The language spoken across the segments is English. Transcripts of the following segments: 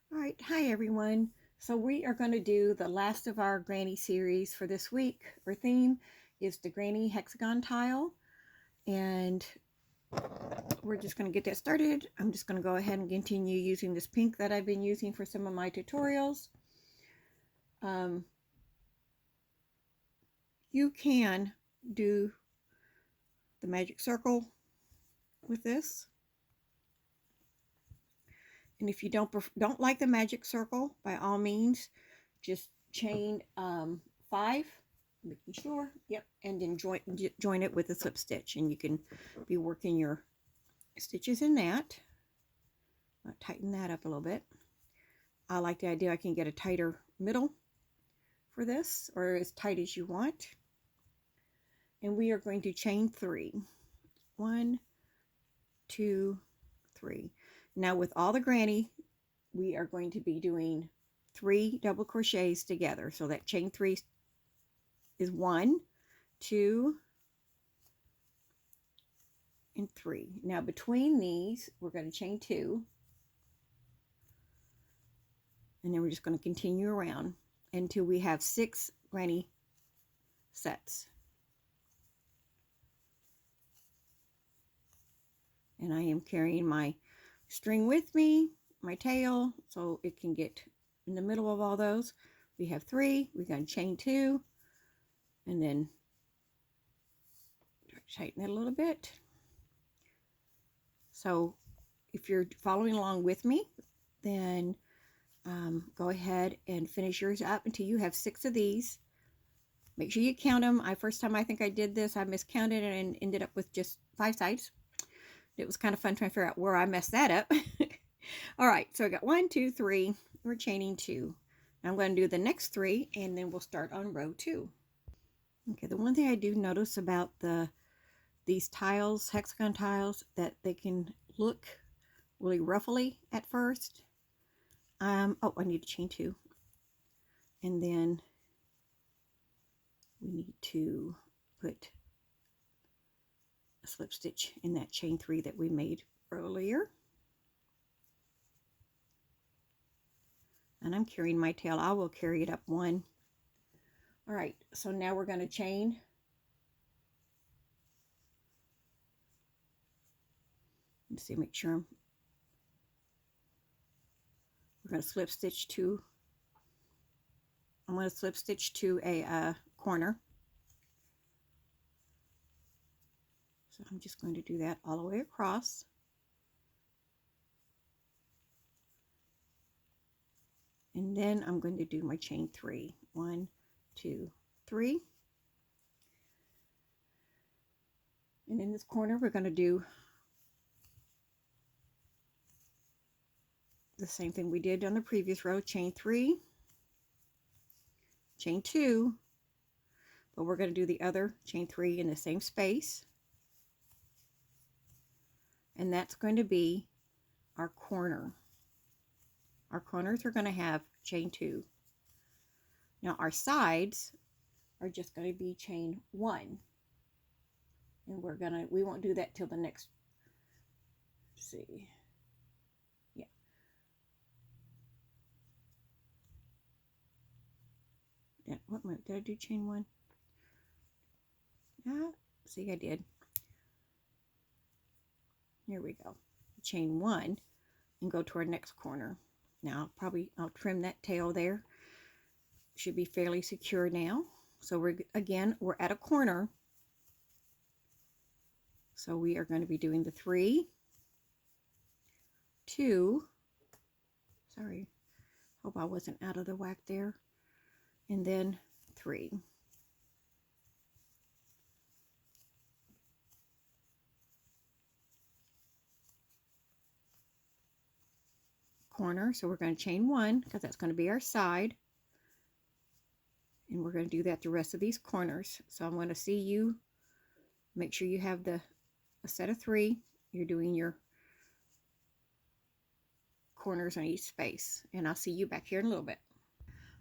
All right, hi everyone. So we are going to do the last of our granny series for this week. Our theme is the granny hexagon tile, and we're just going to get that started. I'm just going to go ahead and continue using this pink that I've been using for some of my tutorials. You can do the magic circle with this, and if you don't like the magic circle, by all means, just chain 5, making sure, yep, and then join it with a slip stitch, and you can be working your stitches in that. I'll tighten that up a little bit. I like the idea I can get a tighter middle for this, or as tight as you want. And we are going to chain 3. 1, 2, 3. Now with all the granny, we are going to be doing 3 double crochets together. So that chain 3 is 1, 2, and 3. Now between these, we're going to chain 2, and then we're just going to continue around until we have 6 granny sets. And I am carrying my string with me, my tail, so it can get in the middle of all those. We have 3, we're going to chain 2, and then tighten it a little bit. So if you're following along with me, then go ahead and finish yours up until you have 6 of these. Make sure you count them. First time I think I did this, I miscounted and ended up with just 5 sides. It was kind of fun trying to figure out where I messed that up. All right, so I got 1, 2, 3. We're chaining 2. Now I'm going to do the next 3, and then we'll start on row 2. Okay, the one thing I do notice about these tiles, hexagon tiles, that they can look really ruffly at first. Oh, I need to chain 2, and then we need to put a slip stitch in that chain 3 that we made earlier. And I'm carrying my tail. I will carry it up 1. All right, so now we're going to chain. Let's see, make sure we're going to slip stitch to, I'm going to slip stitch to a corner. So I'm just going to do that all the way across. And then I'm going to do my chain 3. 1, 2, 3. And in this corner, we're going to do the same thing we did on the previous row. Chain 3, chain 2, but we're going to do the other chain 3 in the same space. And that's going to be our corner. Our corners are going to have chain 2. Now our sides are just going to be chain 1. And we won't do that till the next, let's see. Yeah. Did I do chain 1? Yeah, see, I did. Here we go. Chain 1 and go to our next corner. Now I'll trim that tail there. Should be fairly secure now. So we're at a corner. So we are going to be doing the 3, 2, sorry, hope I wasn't out of the whack there, and then 3. Corner, so we're going to chain 1 because that's going to be our side, and we're going to do that the rest of these corners. So I'm going to see you, make sure you have a set of 3. You're doing your corners on each space, and I'll see you back here in a little bit.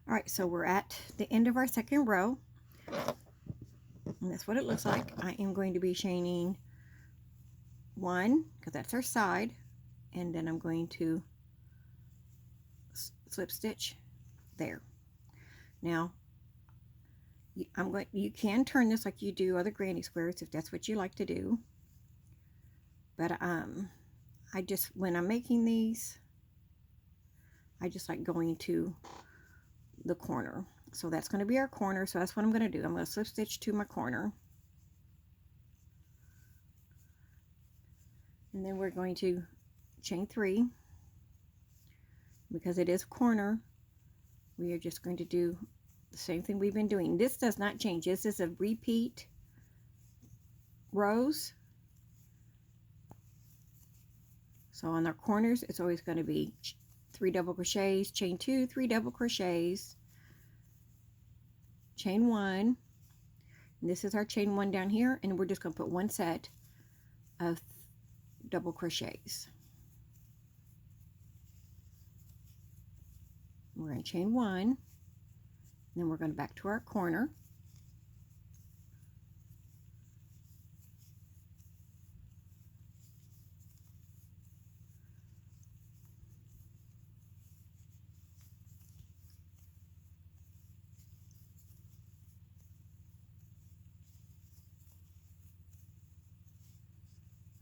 All right, so we're at the end of our second row, and that's what it looks like. I am going to be chaining 1 because that's our side, and then I'm going to slip stitch there. Now you can turn this like you do other granny squares if that's what you like to do, but I just, when I'm making these, I just like going to the corner. So that's going to be our corner. So that's what I'm going to do. I'm going to slip stitch to my corner. And then we're going to chain 3. Because it is a corner, we are just going to do the same thing we've been doing. This does not change. This is a repeat rows. So on our corners, it's always going to be 3 double crochets, chain 2, 3 double crochets, chain 1, and this is our chain 1 down here, and we're just going to put 1 set of double crochets. We're going to chain 1, and then we're going to back to our corner.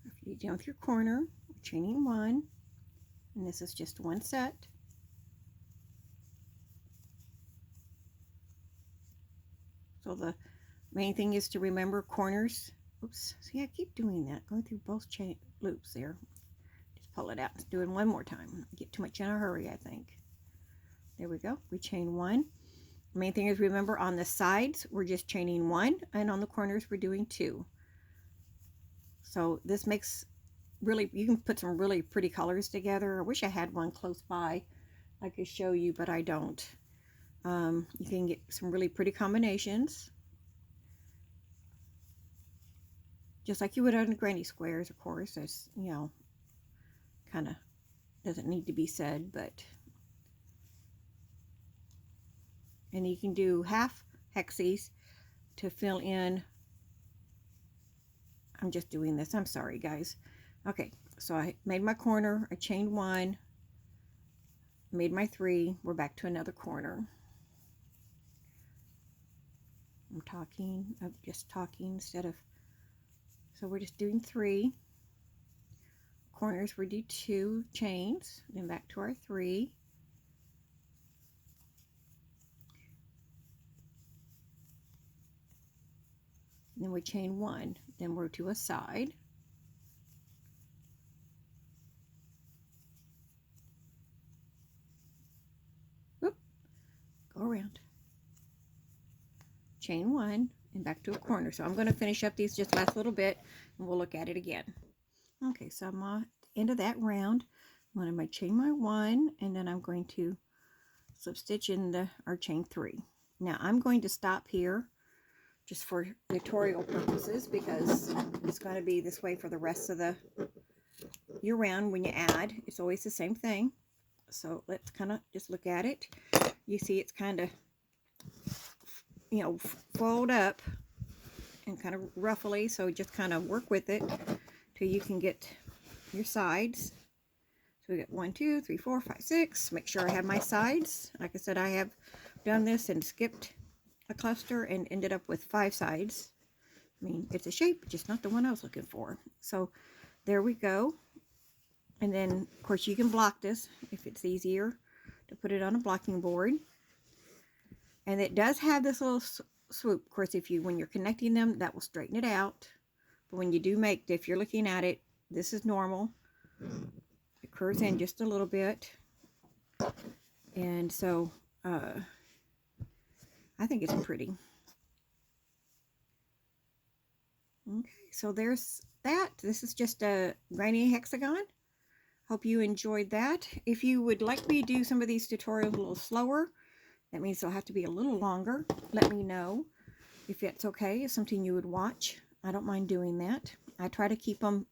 After you're done with your corner, chaining 1, and this is just 1 set. So the main thing is to remember corners. Oops, see, I keep doing that, going through both chain loops there. Just pull it out. Let's do it one more time. I get too much in a hurry, I think. There we go. We chain 1. The main thing is, remember, on the sides we're just chaining 1, and on the corners we're doing 2. So this makes really, you can put some really pretty colors together. I wish I had one close by I could show you, but I don't. You can get some really pretty combinations, just like you would on granny squares, of course. There's, you know, kind of doesn't need to be said, but, and you can do half hexies to fill in. I'm just doing this, I'm sorry guys. Okay, so I made my corner, I chained 1, made my 3, we're back to another corner. I'm just talking instead of, so we're just doing 3 corners. We do 2 chains, then back to our 3, then we chain 1, then we're to a side, whoop, go around, chain 1, and back to a corner. So I'm going to finish up these just last little bit, and we'll look at it again. Okay, so I'm at the end of that round. I'm going to chain my 1, and then I'm going to slip stitch in our chain 3. Now I'm going to stop here just for tutorial purposes, because it's going to be this way for the rest of the year round. When you add, it's always the same thing. So let's kind of just look at it. You see it's kind of, you know, fold up and kind of ruffly, so just kind of work with it till you can get your sides. So we got 1, 2, 3, 4, 5, 6. Make sure I have my sides. Like I said, I have done this and skipped a cluster and ended up with 5 sides. I mean, it's a shape, just not the one I was looking for. So there we go. And then, of course, you can block this if it's easier to put it on a blocking board. And it does have this little swoop. Of course, when you're connecting them, that will straighten it out. But when you do make, if you're looking at it, this is normal. It curves in just a little bit. And so, I think it's pretty. Okay, so there's that. This is just a granny hexagon. Hope you enjoyed that. If you would like me to do some of these tutorials a little slower, that means they'll have to be a little longer. Let me know if it's okay, if something you would watch. I don't mind doing that. I try to keep them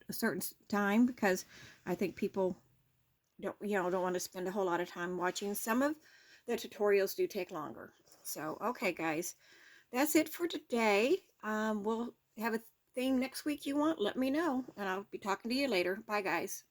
a certain time because I think people don't want to spend a whole lot of time watching. Some of the tutorials do take longer. So, okay, guys, that's it for today. We'll have a theme next week you want. Let me know, and I'll be talking to you later. Bye, guys.